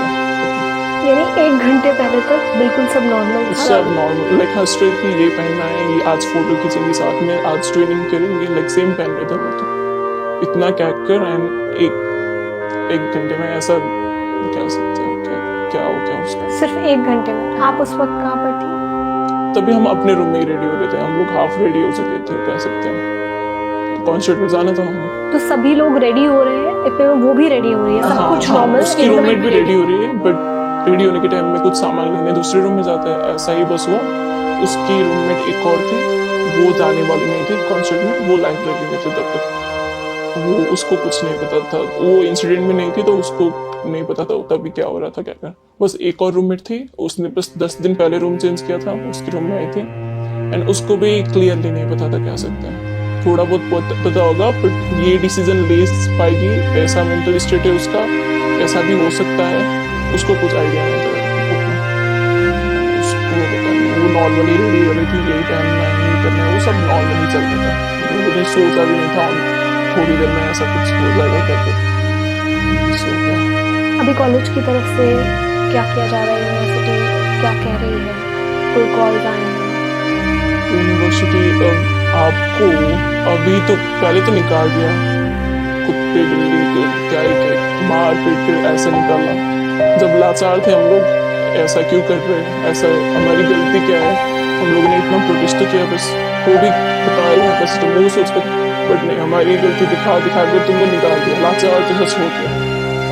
यानी 1 घंटे पहले तक बिल्कुल सब नॉर्मल था? सब नॉर्मल, लाइक हंस रही थी, ये पहनना है, ये आज फोटो खींचेंगे साथ में, आज ट्रेनिंग करेंगे, लाइक सेम पहन रहे थे वो, तो इतना कैक कर, एंड एक घंटे में ऐसा कह सकते हैं, क्या हो गया उसका। सिर्फ 1 घंटे में? आप उस वक्त कहाँ पर थी? तभी हम अपने रूम में ही रेडी हो रहे थे, हम लोग हाफ रेडी हो चुके थे कह सकते हैं, कॉन्सर्ट में जाना था हमें। तो सभी लोग रेडी हो रहे हैं, इतने में वो भी रेडी हो रही है, सब कुछ नॉर्मल? उसकी रूममेट भी रेडी हो रही है, बट रेडी होने के टाइम में कुछ सामान लेने दूसरे रूम में जाता है, ऐसा ही बस हुआ। उसकी रूममेट एक और थी, वो जाने वाली नहीं थी कॉन्सर्ट में, वो लाइब्रेरी में थे तब तक। वो उसको कुछ नहीं पता था, वो इंसिडेंट में नहीं थी तो उसको नहीं पता था तभी क्या हो रहा था क्या कर। बस एक और रूममेट थी, उसने बस 10 दिन पहले रूम चेंज किया था, उसके रूम में आई थी एंड उसको भी क्लियरली नहीं पता था क्या सकते हैं। थोड़ा बहुत पता होगा बट ये डिसीजन ले पाएगी ऐसा मेंटल स्टेट है उसका, ऐसा भी हो सकता है, उसको कुछ आइडिया नहीं था उतना। उसको पता नहीं, वो नॉर्मली रेडी हो रही थी, यही पहनना है यही करना है, वो सब नॉर्मली चल रहा था, मुझे सोचा भी नहीं था थोड़ी देर में ऐसा कुछ हो जाएगा क्या। सो गया। अभी कॉलेज की तरफ से क्या किया जा रहा है, यूनिवर्सिटी क्या कह रही है, कोई कॉल्स आए हैं? यूनिवर्सिटी आपको अभी तो पहले तो निकाल दिया, कुत्ते बिल्ली के क्या ही मार पीट के ऐसा निकाला। जब लाचार थे हम लोग, ऐसा क्यों कर रहे हैं, ऐसा हमारी गलती क्या है, हम लोगों ने इतना प्रोटेस्ट तो किया, बस वो भी बताया बस तो वो सोच कर, बट नहीं हमारी गलती दिखा कर तुमको निकाल दिया, लाचार तो सच हो गया।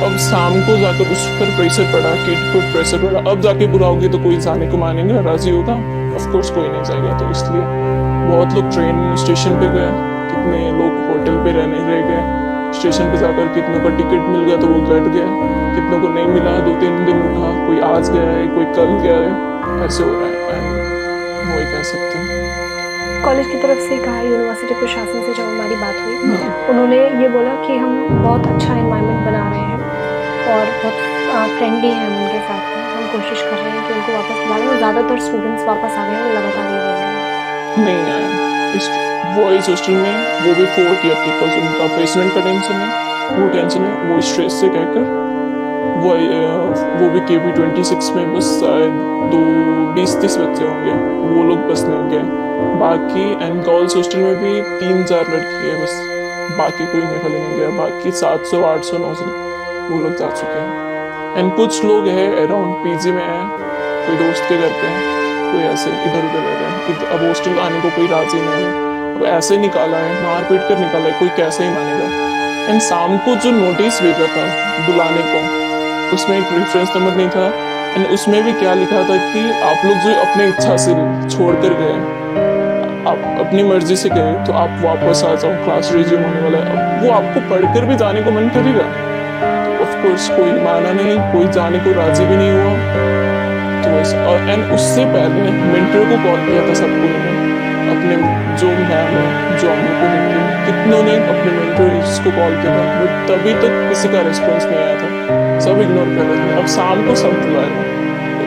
अब शाम को जाकर उस पर प्रेशर पड़ा, किड पर प्रेशर पड़ा, अब जाके बुलाओगे तो कोई जाने को मानेंगे राजी होगा, ऑफ कोर्स कोई नहीं जाएगा। तो इसलिए बहुत लोग ट्रेन स्टेशन पे गए, कितने लोग होटल पे रह गए, स्टेशन पे जाकर कितनों का टिकट मिल गया तो वो कट गया, कितनों को नहीं मिला 2-3 दिन रहा, कोई आज गया है कोई कल गया है, ऐसे हो रहा है। वही कह सकते हैं। कॉलेज की तरफ से कहा, यूनिवर्सिटी प्रशासन से जब हमारी बात हुई उन्होंने ये बोला कि हम बहुत अच्छा एनवायरनमेंट बना रहे हैं और बहुत फ्रेंडली हैं हम उनके साथ में, हम कोशिश कर रहे हैं कि उनको वापस बुला लें, और ज़्यादातर स्टूडेंट्स वापस आ गए हैं, वो लगातार ये बोल रहे हैं। नहीं आया इस बॉयज हॉस्टल में, वो भी 4th ईयर के, बस उनका प्लेसमेंट का टेंशन है, वो टेंशन है, वो स्ट्रेस से कहकर वो भी KB 26 में बस 20-30 बच्चे होंगे, वो लोग बस नहीं गए बाकी। एंड गर्ल्स हॉस्टल में भी 3-4 लड़की है बस, बाकी कोई खाली नहीं गया, बाकी 700-800-900 वो लोग जा चुके हैं। एंड कुछ लोग हैं अराउंड PG में है, कोई दोस्त के घर पे है, कोई ऐसे इधर उधर रह रहे हैं। अब हॉस्टल आने को कोई राजी नहीं है, अब ऐसे निकाला है, मार पीट कर निकाला है, कोई कैसे ही मानेगा। एंड शाम को जो नोटिस भेजा था बुलाने को, उसमें एक रेफरेंस नंबर नहीं था एंड उसमें भी क्या लिखा था कि आप लोग जो अपने इच्छा से छोड़ कर गए, आप अपनी मर्जी से गए तो आप वापस आ जाओ, क्लास रिज्यूम होने वाला है। अब वो आपको पढ़कर भी जाने को मन करेगा, तो ऑफ कोर्स कोई माना नहीं, कोई जाने को राजी भी नहीं हुआ। तो एंड उससे पहले मेंटर को कॉल किया था सबको ने, अपने जो मैम है जो हम लोग को देते हैं, कितनों ने अपने मेंटर्स को कॉल किया था, बट तभी तक किसी का रिस्पॉन्स नहीं आया था, सब इग्नोर कर रहे थे। अब शाम को सब बुलाएगा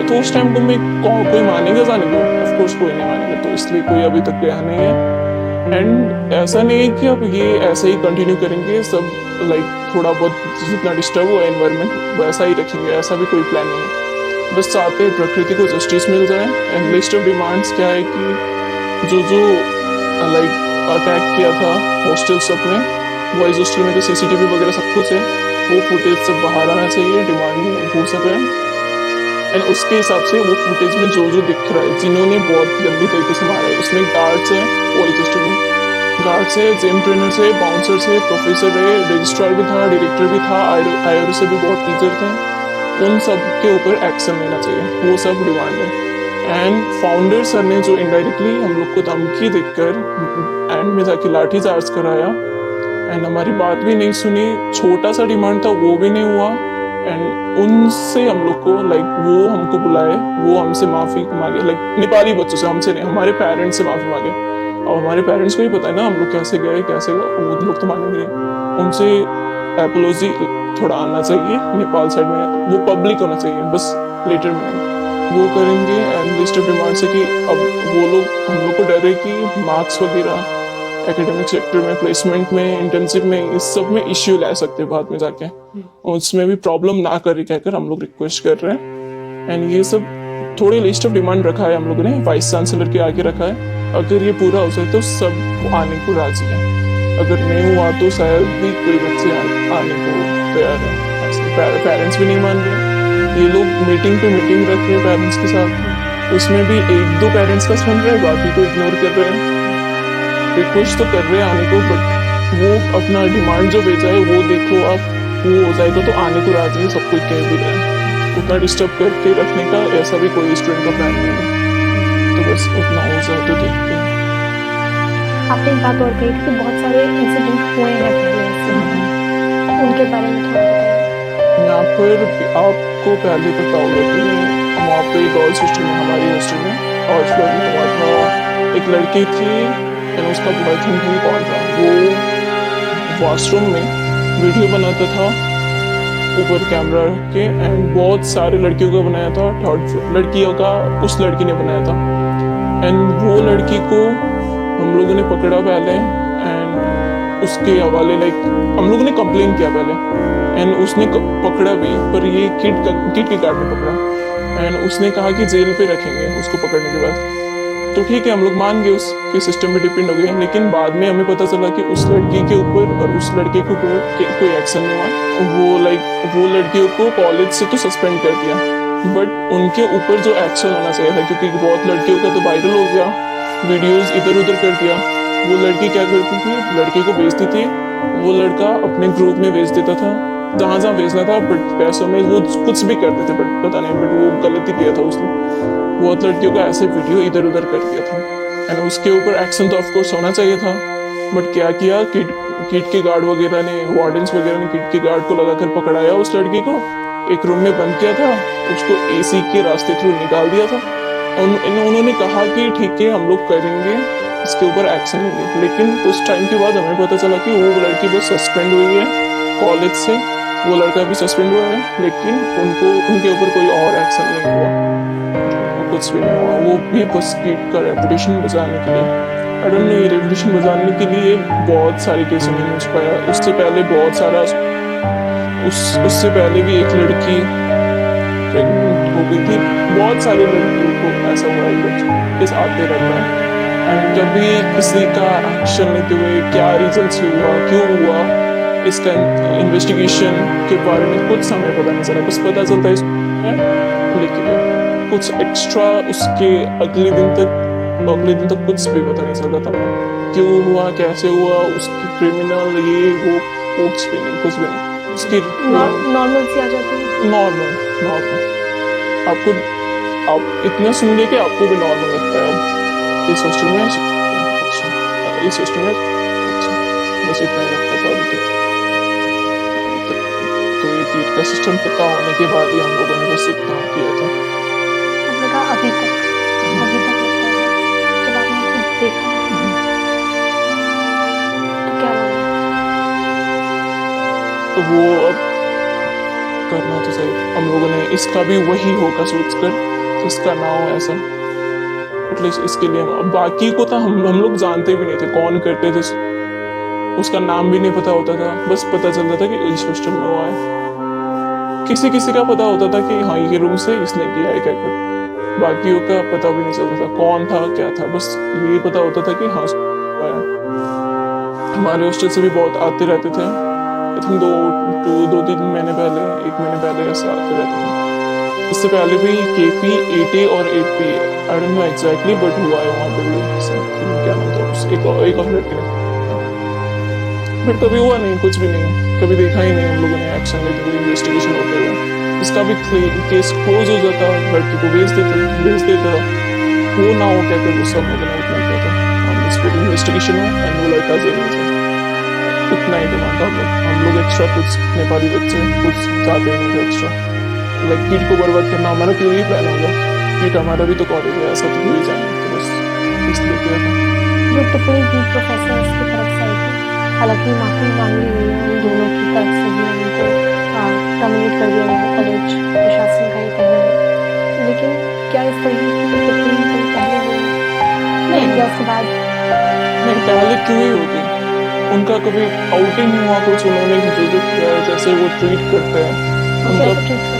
तो उस टाइम को में कोई मानेगा जाने को, ऑफ कोर्स कोई नहीं मानेगा, तो इसलिए कोई अभी तक गया नहीं है। एंड ऐसा नहीं है कि अब ये ऐसे ही कंटिन्यू करेंगे सब, लाइक थोड़ा बहुत जितना डिस्टर्ब हुआ एनवायरनमेंट वैसा ही रखेंगे, ऐसा भी कोई प्लान नहीं है। बस चाहते हैं प्रकृति को जस्टिस मिल जाए। एंड लिस्ट ऑफ डिमांड्स क्या है कि जो लाइक अटैक किया था हॉस्टल सब में, बॉयज़ हॉस्टल में तो CCTV वगैरह सब कुछ है, वो फुटेज सब बाहर आना चाहिए, डिमांड में वो सब है। एंड उसके हिसाब से वो फुटेज में जो दिख रहा है, जिन्होंने बहुत गंदी तरीके से मारा है, उसमें गार्ड्स है, बॉयज़ हॉस्टल में गार्ड्स है, जिम ट्रेनर्स है, बाउंसर्स है, प्रोफेसर है, रजिस्ट्रार भी था, डायरेक्टर भी था, IR से भी बहुत टीचर थे, उन सब के ऊपर एक्शन लेना चाहिए, वो सब डिमांड है। एंड फाउंडर सर ने जो इनडायरेक्टली हम लोग को धमकी देकर एंड में जाके लाठी चार्ज कराया एंड हमारी बात भी नहीं सुनी, छोटा सा डिमांड था वो भी नहीं हुआ। एंड उनसे हम लोग को लाइक वो हमको बुलाए, वो हमसे माफ़ी मांगे, लाइक नेपाली बच्चों से, हमसे नहीं, हमारे पेरेंट्स से माफ़ी मांगे। और हमारे पेरेंट्स को ही पता है ना हम लोग कैसे गए कैसे गए, वो लोग तो मानेंगे नहीं। उनसे एपोलॉजी थोड़ा आना चाहिए नेपाल साइड में, वो पब्लिक होना चाहिए, बस लेटर में वो करेंगे। एंड लिस्ट ऑफ डिमांड्स है कि अब वो लोग हम लोग को डर है कि मार्क्स वगैरह एकेडमिक सेक्टर में, प्लेसमेंट में, इंटर्नशिप में, इस सब में इश्यू ला सकते हैं बाद में जाके, उसमें भी प्रॉब्लम ना करे कहकर हम लोग रिक्वेस्ट कर रहे हैं। एंड ये सब थोड़ी लिस्ट ऑफ डिमांड रखा है हम लोगों ने, वाइस चांसलर के आगे रखा है, अगर ये पूरा हो जाए तो सब आने को राजी है, अगर नहीं हुआ तो शायद भी कोई बच्चे आने को तैयार है। पेरेंट्स भी नहीं मान रहे, ये लोग मीटिंग पे मीटिंग रख रहे हैं पेरेंट्स के साथ, उसमें भी 1-2 पेरेंट्स का सुन रहे हैं, बाकी को इग्नोर कर रहे हैं। रिक्वेस्ट तो कर रहे हैं आने को, बट वो अपना डिमांड जो भेजा है वो देखो आप, वो हो जाएगा तो आने को राजी है, सब कुछ कह भी रहे हैं। उतना डिस्टर्ब करके रखने का ऐसा भी कोई स्टूडेंट का प्लान नहीं है, तो बस उतना हो जाए तो देखते हैं। आपने एक बात और कही थी कि बहुत सारे इंसिडेंट हुए हैं पहले ऐसे, उनके बारे में थोड़ा बताइए। यहाँ पर आपको पहले पता होगा कि वहाँ पे गर्ल्स हॉस्टल में, हमारी हॉस्टल में और फ्लोर में हुआ था। एक लड़की थी एंड उसका बॉयफ्रेंड भी कौन था, वो वॉशरूम में वीडियो बनाता था ऊपर कैमरा रख के, एंड बहुत सारे लड़कियों का बनाया था, थर्ड लड़कियों का उस लड़की ने बनाया था। एंड वो लड़की को हम लोगों ने पकड़ा पहले, एंड उसके हवाले लाइक हम लोगों ने कंप्लेन किया पहले, एंड उसने पकड़ा भी, पर ये किड के गार्ड ने पकड़ा, एंड उसने कहा कि जेल पे रखेंगे उसको पकड़ने के बाद। तो ठीक है, हम लोग मान गए, उसके सिस्टम पे डिपेंड हो गए। लेकिन बाद में हमें पता चला कि उस लड़की के ऊपर और उस लड़के के ऊपर कोई एक्शन नहीं हुआ। वो लड़कियों को कॉलेज से तो सस्पेंड कर दिया, बट उनके ऊपर जो एक्शन होना चाहिए था, क्योंकि बहुत लड़कियों का तो वायरल हो गया, वीडियोस इधर उधर कर दिया। वो लड़की क्या करती थी, लड़के को भेजती थी, वो लड़का अपने ग्रुप में भेज देता था जहाँ जहाँ भेजना था, बट पैसों में वो कुछ भी करते थे, बट पता नहीं, बट वो गलत ही किया था उसने। बहुत लड़कियों का ऐसे वीडियो इधर उधर कर दिया था, एंड उसके ऊपर एक्शन तो ऑफकोर्स होना चाहिए था, बट क्या किया, किड के गार्ड वगैरह ने, वार्डन्स वगैरह ने किड के गार्ड को लगाकर पकड़ाया उस लड़की को, एक रूम में बंद किया था, उसको एसी के रास्ते थ्रू निकाल दिया था। उन्होंने कहा कि ठीक है हम लोग करेंगे, इसके ऊपर एक्शन लेंगे। लेकिन उस टाइम के बाद हमें पता चला कि वो लड़की बस सस्पेंड हुई है कॉलेज से, वो लड़का भी सस्पेंड हुआ है, लेकिन उनके ऊपर कोई और एक्शन नहीं हुआ, कुछ भी नहीं हुआ। वो भी बस किड का रेपुटेशन बचाने के लिए, आई डोंट नो, ये रेपुटेशन बचाने के लिए बहुत सारे केसों में न्यूज पाया। उससे पहले बहुत सारा उससे पहले भी एक लड़की प्रेग्नेंट हो गई थी। बहुत सारी लड़कियों को ऐसा हुआ है, केस आते रहता है, एंड कभी किसी का एक्शन लेते हुए क्या रीजन से हुआ, क्यों हुआ, इसका इन्वेस्टिगेशन के बारे में कुछ समय पता नहीं चला। बस पता चलता है लेकिन कुछ एक्स्ट्रा उसके अगले दिन तक कुछ भी पता नहीं चलता था, क्यों हुआ, कैसे हुआ, उसकी क्रिमिनल ये वो कुछ भी नहीं। उसकी नॉर्मल सी आ जाती है, नॉर्मल आप इतना सुन ले कि आपको भी नॉर्मल लगता है। इस हॉस्टल में अच्छा, इस हॉस्टल में अच्छा, बस इतना ही लगता था अभी तक। तो ये किड का सिस्टम पता होने के बाद ही हम लोगों ने बस इतना किया था। आपने कहा अभी तक लगता है, जब आपने खुद देखा तो क्या लगा? तो वो अब करना तो सही, हम लोगों ने इसका भी वही होगा सोचकर, इसका ना हो ऐसा, एटलीस्ट इसके लिए। बाकी को तो हम लोग जानते भी नहीं थे कौन करते थे, उसका नाम भी नहीं पता होता था, बस पता चलता था कि इस हॉस्टल में हुआ है। किसी का पता होता था कि हाँ ये रूम से इसने किया है क्या कर, बाकियों का पता भी नहीं चलता था कौन था क्या था, बस ये पता होता था कि हाँ हुआ है। हमारे हॉस्टल से भी बहुत आते रहते थे, आई थिंक दो तीन महीने पहले, एक महीने पहले ऐसे आते रहते थे। इससे पहले भी KP 8A और 8P, I don't know exactly, but हुआ है वहाँ पे भी समथिंग, क्या नाम था एक और लड़के ने, बट कभी हुआ नहीं, कुछ भी नहीं, कभी देखा ही नहीं हम लोगों ने एक्शन लेते हुए, इन्वेस्टिगेशन होते हुए। इसका भी केस क्लोज हो जाता, लड़की को भेज देता, वो ना हो क्या कर, सब लोगों ने उतना किया था, हम इसको इन्वेस्टिगेशन हो एंड वो लड़का जेल में था, उतना ही डिमांड था। हम लोग एक्स्ट्रा कुछ नेपाली बच्चे कुछ चाहते नहीं थे एक्स्ट्रा, लाइक किड को बर्बाद करना हमारा तो यही प्लान होगा, किड हमारा भी तो कॉलेज है, ऐसा तो भूल जाएंगे, तो बस इसलिए किया था। जो टिप्पणी की प्रोफेसर की तरफ से आई थी, हालांकि माफी मांग ली गई है उन दोनों की तरफ से भी, उनको टर्मिनेट कर दिया गया कॉलेज प्रशासन का ये कहना है, लेकिन क्या इस तरह की टिप्पणी कभी पहले हुई नहीं या उसके बाद? नहीं, पहले क्यों ही होगी, उनका कभी आउट ही नहीं हुआ कुछ, उन्होंने जो किया है, जैसे वो ट्रीट करते हैं उनका,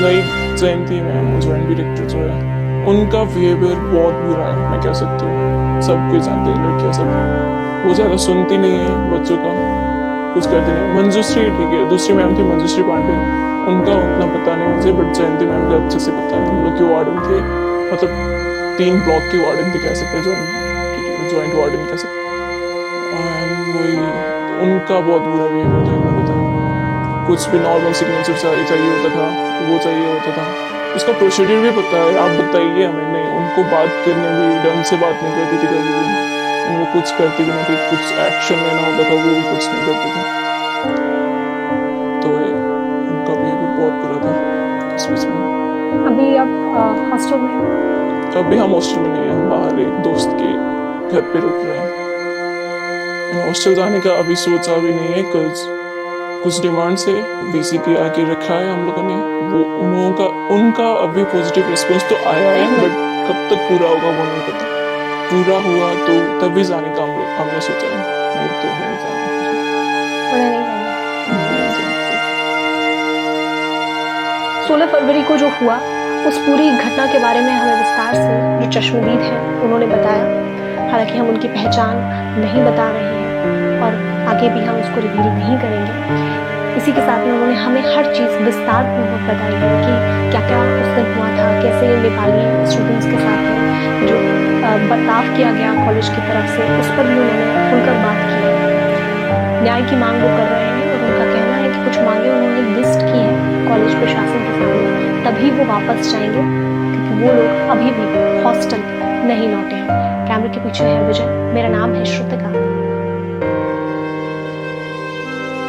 लाइक जयंती मैम ज्वाइंट डायरेक्टर जो है, उनका बिहेवियर बहुत बुरा है, मैं कह सकती हूँ, सब कोई जानते हैं, लड़कियाँ सब, वो ज़्यादा सुनती नहीं है बच्चों का, कुछ करती नहीं। मंजुश्री ठीक है, दूसरी मैम थी मंजुश्री पांडे, उनका उतना पता नहीं मुझे, बट जयंती मैम का अच्छे से पता है, हम लोग की वार्डन थे, मतलब 3 ब्लॉक की वार्डन थी कह सकते हैं, ज्वाइंट वार्डन कह सकते, वही उनका बहुत बुरा बिहेवियर था, मैं बताऊँ, कुछ भी नॉर्मल सिग्नेचर चाहिए होता था, वो चाहिए होता था, उसका प्रोसीड्यूर भी पता है, आप बताइए हमें, नहीं उनको बात करने भी ढंग से बात नहीं करती थी कभी भी, एंड वो कुछ करती भी नहीं थी, कुछ एक्शन लेना होता था वो भी कुछ नहीं करती थी। तो उनका बिहेवियर बहुत बुरा था इस बीच में। अभी आप हॉस्टल में हैं? अभी हम हॉस्टल में नहीं है, हम बाहर एक दोस्त के घर पे रुक रहे हैं। हॉस्टल जाने का अभी सोचा भी नहीं है, कुछ डिमांड से वीसी के आके रखा है हम लोगों ने। वो उनका अभी पॉजिटिव रिस्पॉन्स तो आया है, बट कब तक पूरा होगा वो नहीं पता। पूरा हुआ तो तभी जाने का हमने सोचा है, नहीं तो नहीं जाना। उन्हें नहीं जाना। नहीं जाना। 16 फरवरी को जो हुआ उस पूरी घटना के बारे में हमें विस्तार से जो चश्मदीद हैं उन्होंने बताया। हालांकि हम उनकी पहचान नहीं बता रहे हैं और आगे भी हम उसको रिवील नहीं करेंगे। इसी के साथ में उन्होंने हमें हर चीज़ विस्तार पूर्वक बताई है कि क्या क्या उस दिन हुआ था, कैसे नेपाली स्टूडेंट्स के साथ में जो बर्ताव किया गया कॉलेज की तरफ से, उस पर भी उन्होंने खुलकर बात की है। न्याय की मांग वो कर रहे हैं और उनका कहना है कि कुछ मांगे उन्होंने लिस्ट की है कॉलेज प्रशासन के सामने, तभी वो वापस जाएंगे, क्योंकि वो लोग अभी भी हॉस्टल नहीं लौटे हैं। कैमरे के पीछे है विजय, मेरा नाम है श्रुतिका।